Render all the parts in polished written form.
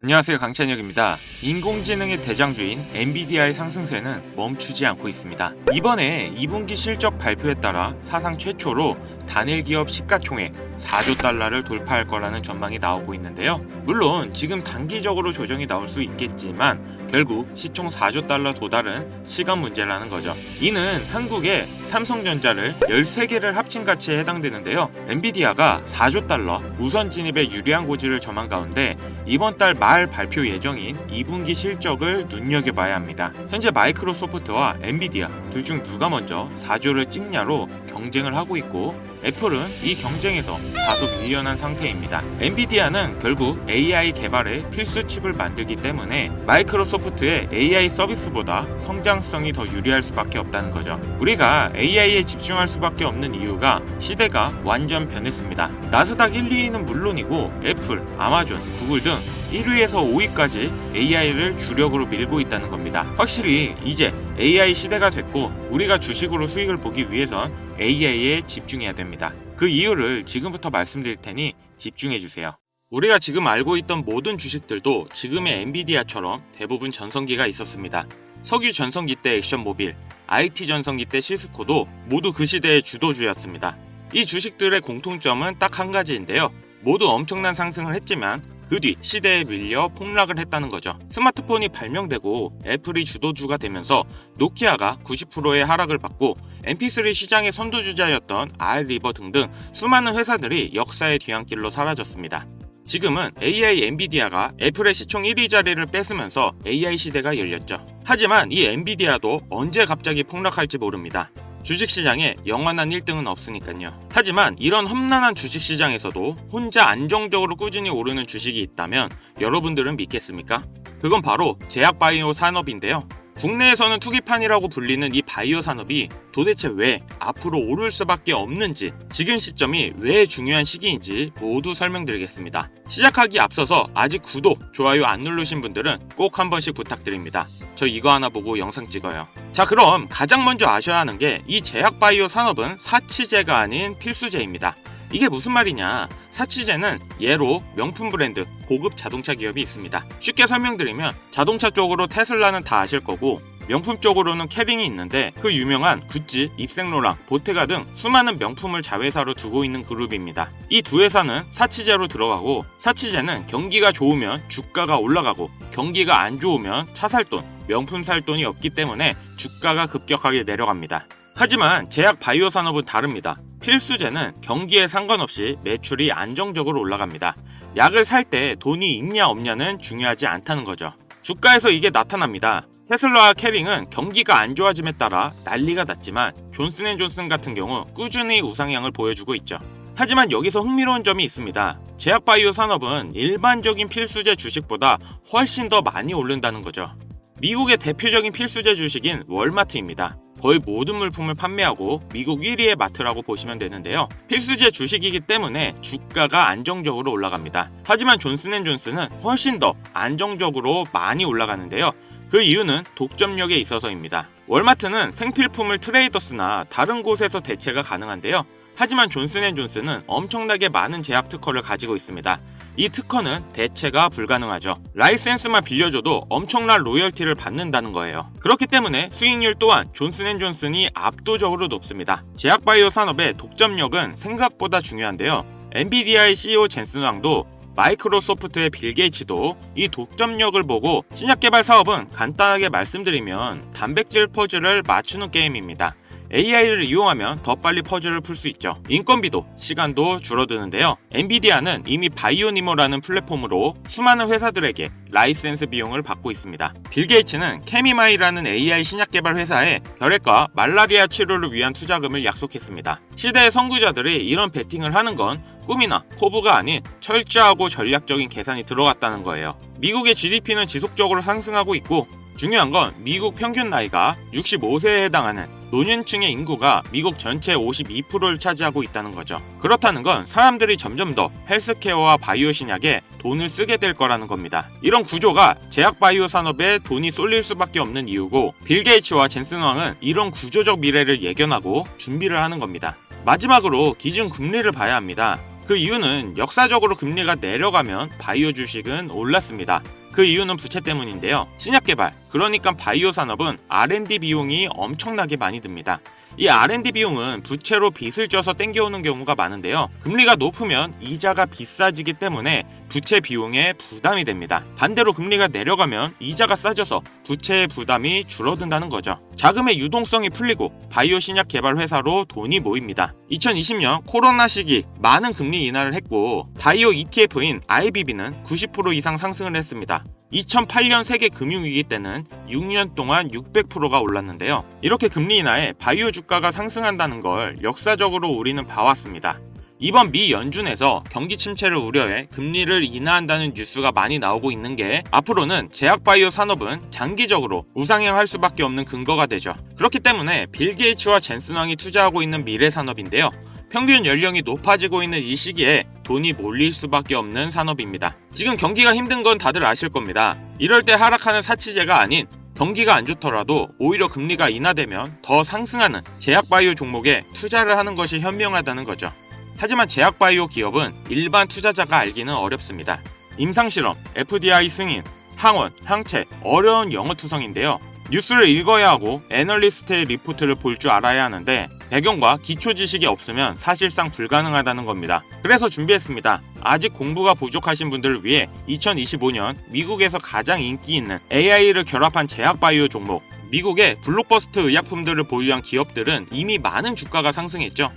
안녕하세요, 강찬혁입니다. 인공지능의 대장주인 엔비디아의 상승세는 멈추지 않고 있습니다. 이번에 2분기 실적 발표에 따라 사상 최초로 단일 기업 시가총액 4조 달러를 돌파할 거라는 전망이 나오고 있는데요. 물론 지금 단기적으로 조정이 나올 수 있겠지만 결국 시총 4조 달러 도달은 시간 문제라는 거죠. 이는 한국의 삼성전자를 13개를 합친 가치에 해당되는데요. 엔비디아가 4조 달러 우선 진입에 유리한 고지를 점한 가운데 이번 달 말 발표 예정인 2분기 실적을 눈여겨봐야 합니다. 현재 마이크로소프트와 엔비디아 둘 중 누가 먼저 4조를 찍냐로 경쟁을 하고 있고, 애플은 이 경쟁에서 다소 밀려난 상태입니다. 엔비디아는 결국 AI 개발에 필수 칩을 만들기 때문에 마이크로소프트의 AI 서비스보다 성장성이 더 유리할 수밖에 없다는 거죠. 우리가 AI에 집중할 수밖에 없는 이유가 시대가 완전 변했습니다. 나스닥 1, 2위는 물론이고 애플, 아마존, 구글 등 1위에서 5위까지 AI를 주력으로 밀고 있다는 겁니다. 확실히 이제 AI 시대가 됐고 우리가 주식으로 수익을 보기 위해선 AI에 집중해야 됩니다. 그 이유를 지금부터 말씀드릴 테니 집중해주세요. 우리가 지금 알고 있던 모든 주식들도 지금의 엔비디아처럼 대부분 전성기가 있었습니다. 석유 전성기 때 액션모빌, IT 전성기 때 시스코도 모두 그 시대의 주도주였습니다. 이 주식들의 공통점은 딱 한 가지인데요. 모두 엄청난 상승을 했지만 그 뒤 시대에 밀려 폭락을 했다는 거죠. 스마트폰이 발명되고 애플이 주도주가 되면서 노키아가 90%의 하락을 받고 mp3 시장의 선두주자였던 알리버 등등 수많은 회사들이 역사의 뒤안길로 사라졌습니다. 지금은 AI 엔비디아가 애플의 시총 1위 자리를 뺏으면서 AI 시대가 열렸죠. 하지만 이 엔비디아도 언제 갑자기 폭락할지 모릅니다. 주식시장에 영원한 1등은 없으니까요. 하지만 이런 험난한 주식시장에서도 혼자 안정적으로 꾸준히 오르는 주식이 있다면 여러분들은 믿겠습니까? 그건 바로 제약바이오 산업인데요. 국내에서는 투기판이라고 불리는 이 바이오 산업이 도대체 왜 앞으로 오를 수밖에 없는지, 지금 시점이 왜 중요한 시기인지 모두 설명드리겠습니다. 시작하기 앞서서 아직 구독, 좋아요 안 누르신 분들은 꼭 한 번씩 부탁드립니다. 저 이거 하나 보고 영상 찍어요. 자, 그럼 가장 먼저 아셔야 하는 게 이 제약바이오 산업은 사치제가 아닌 필수제입니다. 이게 무슨 말이냐? 사치제는 예로 명품 브랜드, 고급 자동차 기업이 있습니다. 쉽게 설명드리면 자동차 쪽으로 테슬라는 다 아실 거고, 명품 쪽으로는 캐링이 있는데 그 유명한 구찌, 입생로랑, 보테가 등 수많은 명품을 자회사로 두고 있는 그룹입니다. 이 두 회사는 사치제로 들어가고, 사치제는 경기가 좋으면 주가가 올라가고 경기가 안 좋으면 차 살 돈, 명품 살 돈이 없기 때문에 주가가 급격하게 내려갑니다. 하지만 제약 바이오 산업은 다릅니다. 필수제는 경기에 상관없이 매출이 안정적으로 올라갑니다. 약을 살 때 돈이 있냐 없냐는 중요하지 않다는 거죠. 주가에서 이게 나타납니다. 테슬라와 캐링은 경기가 안 좋아짐에 따라 난리가 났지만 존슨앤존슨 같은 경우 꾸준히 우상향을 보여주고 있죠. 하지만 여기서 흥미로운 점이 있습니다. 제약바이오 산업은 일반적인 필수제 주식보다 훨씬 더 많이 오른다는 거죠. 미국의 대표적인 필수제 주식인 월마트입니다. 거의 모든 물품을 판매하고 미국 1위의 마트라고 보시면 되는데요. 필수제 주식이기 때문에 주가가 안정적으로 올라갑니다. 하지만 존슨앤존슨은 훨씬 더 안정적으로 많이 올라가는데요. 그 이유는 독점력에 있어서입니다. 월마트는 생필품을 트레이더스나 다른 곳에서 대체가 가능한데요. 하지만 존슨앤존슨은 엄청나게 많은 제약 특허를 가지고 있습니다. 이 특허는 대체가 불가능하죠. 라이센스만 빌려줘도 엄청난 로열티를 받는다는 거예요. 그렇기 때문에 수익률 또한 존슨앤존슨이 압도적으로 높습니다. 제약바이오 산업의 독점력은 생각보다 중요한데요. 엔비디아의 CEO 젠슨 왕도 마이크로소프트의 빌 게이츠도 이 독점력을 보고 신약 개발 사업은 간단하게 말씀드리면 단백질 퍼즐을 맞추는 게임입니다. AI를 이용하면 더 빨리 퍼즐을 풀 수 있죠. 인건비도 시간도 줄어드는데요. 엔비디아는 이미 바이오니모라는 플랫폼으로 수많은 회사들에게 라이센스 비용을 받고 있습니다. 빌 게이츠는 케미마이라는 AI 신약 개발 회사에 혈액과 말라리아 치료를 위한 투자금을 약속했습니다. 시대의 선구자들이 이런 베팅을 하는 건 꿈이나 포부가 아닌 철저하고 전략적인 계산이 들어갔다는 거예요. 미국의 GDP는 지속적으로 상승하고 있고, 중요한 건 미국 평균 나이가 65세에 해당하는 노년층의 인구가 미국 전체 52%를 차지하고 있다는 거죠. 그렇다는 건 사람들이 점점 더 헬스케어와 바이오 신약에 돈을 쓰게 될 거라는 겁니다. 이런 구조가 제약 바이오 산업에 돈이 쏠릴 수밖에 없는 이유고, 빌 게이츠와 젠슨 왕은 이런 구조적 미래를 예견하고 준비를 하는 겁니다. 마지막으로 기준 금리를 봐야 합니다. 그 이유는 역사적으로 금리가 내려가면 바이오 주식은 올랐습니다. 그 이유는 부채 때문인데요. 신약 개발, 그러니까 바이오 산업은 R&D 비용이 엄청나게 많이 듭니다. 이 R&D 비용은 부채로 빚을 져서 땡겨오는 경우가 많은데요. 금리가 높으면 이자가 비싸지기 때문에 부채 비용에 부담이 됩니다. 반대로 금리가 내려가면 이자가 싸져서 부채의 부담이 줄어든다는 거죠. 자금의 유동성이 풀리고 바이오 신약 개발 회사로 돈이 모입니다. 2020년 코로나 시기 많은 금리 인하를 했고 바이오 ETF인 IBB는 90% 이상 상승을 했습니다. 2008년 세계 금융위기 때는 6년 동안 600%가 올랐는데요. 이렇게 금리 인하에 바이오 주가가 상승한다는 걸 역사적으로 우리는 봐왔습니다. 이번 미 연준에서 경기 침체를 우려해 금리를 인하한다는 뉴스가 많이 나오고 있는 게 앞으로는 제약 바이오 산업은 장기적으로 우상향할 수밖에 없는 근거가 되죠. 그렇기 때문에 빌 게이츠와 젠슨 왕이 투자하고 있는 미래 산업인데요. 평균 연령이 높아지고 있는 이 시기에 돈이 몰릴 수밖에 없는 산업입니다. 지금 경기가 힘든 건 다들 아실 겁니다. 이럴 때 하락하는 사치제가 아닌 경기가 안 좋더라도 오히려 금리가 인하되면 더 상승하는 제약바이오 종목에 투자를 하는 것이 현명하다는 거죠. 하지만 제약바이오 기업은 일반 투자자가 알기는 어렵습니다. 임상실험, FDI 승인, 항원, 항체, 어려운 영어투성인데요. 뉴스를 읽어야 하고 애널리스트의 리포트를 볼 줄 알아야 하는데 배경과 기초 지식이 없으면 사실상 불가능하다는 겁니다. 그래서 준비했습니다. 아직 공부가 부족하신 분들을 위해 2025년 미국에서 가장 인기 있는 AI를 결합한 제약바이오 종목, 미국의 블록버스터 의약품들을 보유한 기업들은 이미 많은 주가가 상승했죠.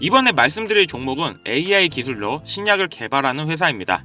이번에 말씀드릴 종목은 AI 기술로 신약을 개발하는 회사입니다.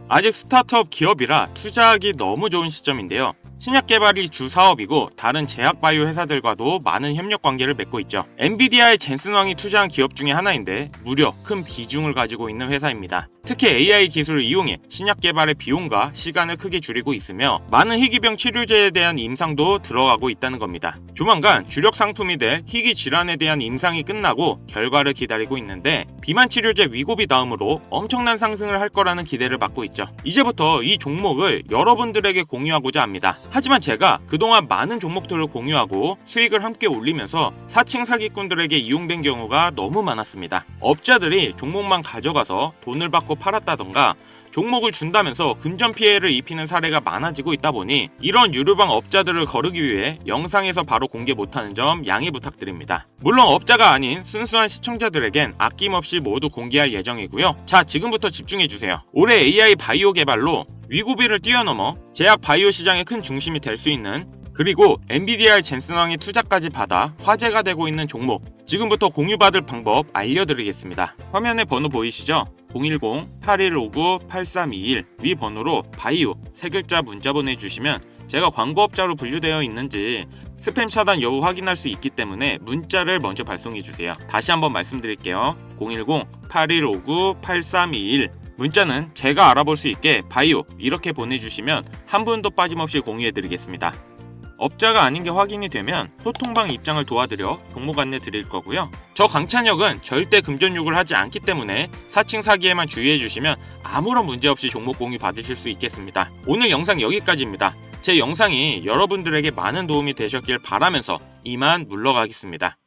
아직 스타트업 기업이라 투자하기 너무 좋은 시점인데요. 신약 개발이 주 사업이고 다른 제약 바이오 회사들과도 많은 협력 관계를 맺고 있죠. 엔비디아의 젠슨 왕이 투자한 기업 중에 하나인데 무려 큰 비중을 가지고 있는 회사입니다. 특히 AI 기술을 이용해 신약 개발의 비용과 시간을 크게 줄이고 있으며 많은 희귀병 치료제에 대한 임상도 들어가고 있다는 겁니다. 조만간 주력 상품이 될 희귀 질환에 대한 임상이 끝나고 결과를 기다리고 있는데 비만 치료제 위고비 다음으로 엄청난 상승을 할 거라는 기대를 받고 있죠. 이제부터 이 종목을 여러분들에게 공유하고자 합니다. 하지만 제가 그동안 많은 종목들을 공유하고 수익을 함께 올리면서 사칭 사기꾼들에게 이용된 경우가 너무 많았습니다. 업자들이 종목만 가져가서 돈을 받고 팔았다던가 종목을 준다면서 금전 피해를 입히는 사례가 많아지고 있다 보니 이런 유료방 업자들을 거르기 위해 영상에서 바로 공개 못하는 점 양해 부탁드립니다. 물론 업자가 아닌 순수한 시청자들에겐 아낌없이 모두 공개할 예정이고요. 자, 지금부터 집중해주세요. 올해 AI 바이오 개발로 위고비를 뛰어넘어 제약 바이오 시장의 큰 중심이 될 수 있는, 그리고 엔비디아의 젠슨 왕의 투자까지 받아 화제가 되고 있는 종목, 지금부터 공유받을 방법 알려드리겠습니다. 화면에 번호 보이시죠? 010-8159-8321 위 번호로 바이오 세 글자 문자 보내주시면 제가 광고업자로 분류되어 있는지 스팸 차단 여부 확인할 수 있기 때문에 문자를 먼저 발송해주세요. 다시 한번 말씀드릴게요. 010-8159-8321 문자는 제가 알아볼 수 있게 바이오 이렇게 보내주시면 한 분도 빠짐없이 공유해드리겠습니다. 업자가 아닌 게 확인이 되면 소통방 입장을 도와드려 종목 안내 드릴 거고요. 저 강찬혁은 절대 금전욕을 하지 않기 때문에 사칭 사기에만 주의해주시면 아무런 문제 없이 종목 공유 받으실 수 있겠습니다. 오늘 영상 여기까지입니다. 제 영상이 여러분들에게 많은 도움이 되셨길 바라면서 이만 물러가겠습니다.